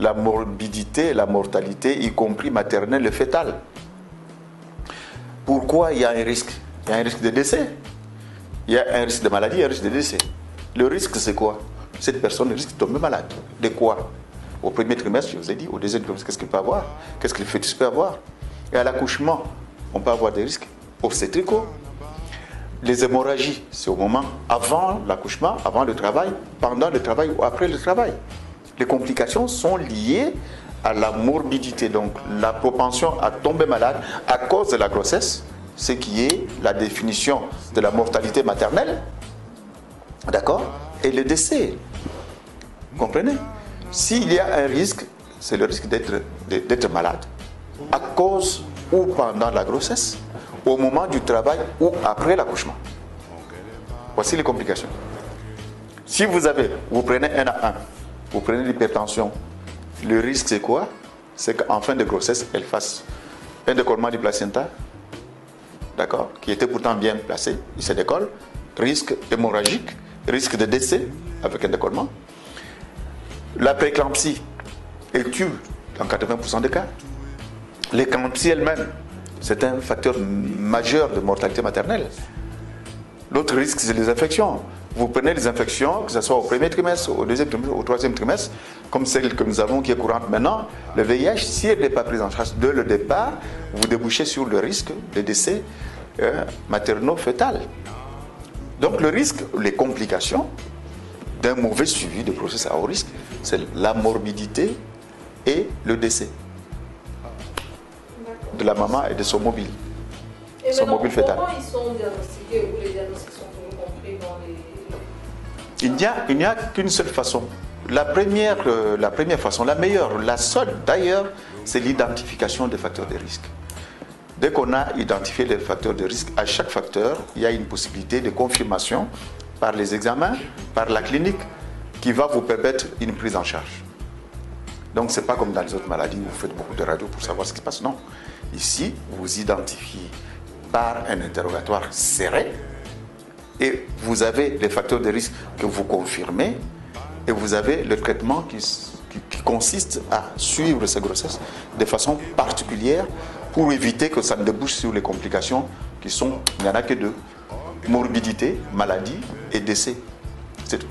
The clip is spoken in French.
la morbidité, la mortalité, y compris maternelle et fétale. Pourquoi il y a un risque? Il y a un risque de décès. Il y a un risque de maladie, un risque de décès. Le risque, c'est quoi? Cette personne risque de tomber malade. De quoi? Au premier trimestre, je vous ai dit. Au deuxième trimestre, qu'est-ce qu'il peut avoir? Qu'est-ce que le fœtus peut avoir? Et à l'accouchement, on peut avoir des risques obstétricaux. Les hémorragies, c'est au moment avant l'accouchement, avant le travail, pendant le travail ou après le travail. Les complications sont liées à la morbidité, donc la propension à tomber malade à cause de la grossesse, ce qui est la définition de la mortalité maternelle, d'accord, et le décès. Vous comprenez? S'il y a un risque, c'est le risque d'être malade à cause ou pendant la grossesse, au moment du travail ou après l'accouchement. Voici les complications. Si vous prenez un à un, vous prenez l'hypertension, le risque c'est quoi? C'est qu'en fin de grossesse, elle fasse un décollement du placenta, d'accord, qui était pourtant bien placé, il se décolle, risque hémorragique, risque de décès avec un décollement. La prééclampsie, elle tue dans 80% des cas. L'éclampsie elle-même, c'est un facteur majeur de mortalité maternelle. L'autre risque, c'est les infections. Vous prenez les infections, que ce soit au premier trimestre, au deuxième trimestre, au troisième trimestre, comme celle que nous avons qui est courante maintenant, le VIH, si elle n'est pas prise en charge dès le départ, vous débouchez sur le risque de décès materno-fœtal. Donc le risque, les complications d'un mauvais suivi de grossesse à haut risque, c'est la morbidité et le décès de la maman et de son mobile. Et son maintenant, mobile fœtal. comment ils sont diagnostiqués ou les diagnostics sont toujours compris dans les... Il n'y a qu'une seule façon. La première façon, la meilleure, la seule d'ailleurs, c'est l'identification des facteurs de risque. Dès qu'on a identifié les facteurs de risque, à chaque facteur, il y a une possibilité de confirmation par les examens, par la clinique, qui va vous permettre une prise en charge. Donc, ce n'est pas comme dans les autres maladies où vous faites beaucoup de radios pour savoir ce qui se passe. Non. Ici, vous identifiez par un interrogatoire serré et vous avez les facteurs de risque que vous confirmez et vous avez le traitement qui consiste à suivre ces grossesses de façon particulière pour éviter que ça ne débouche sur les complications qui sont, il n'y en a que deux, morbidité, maladie et décès. C'est tout.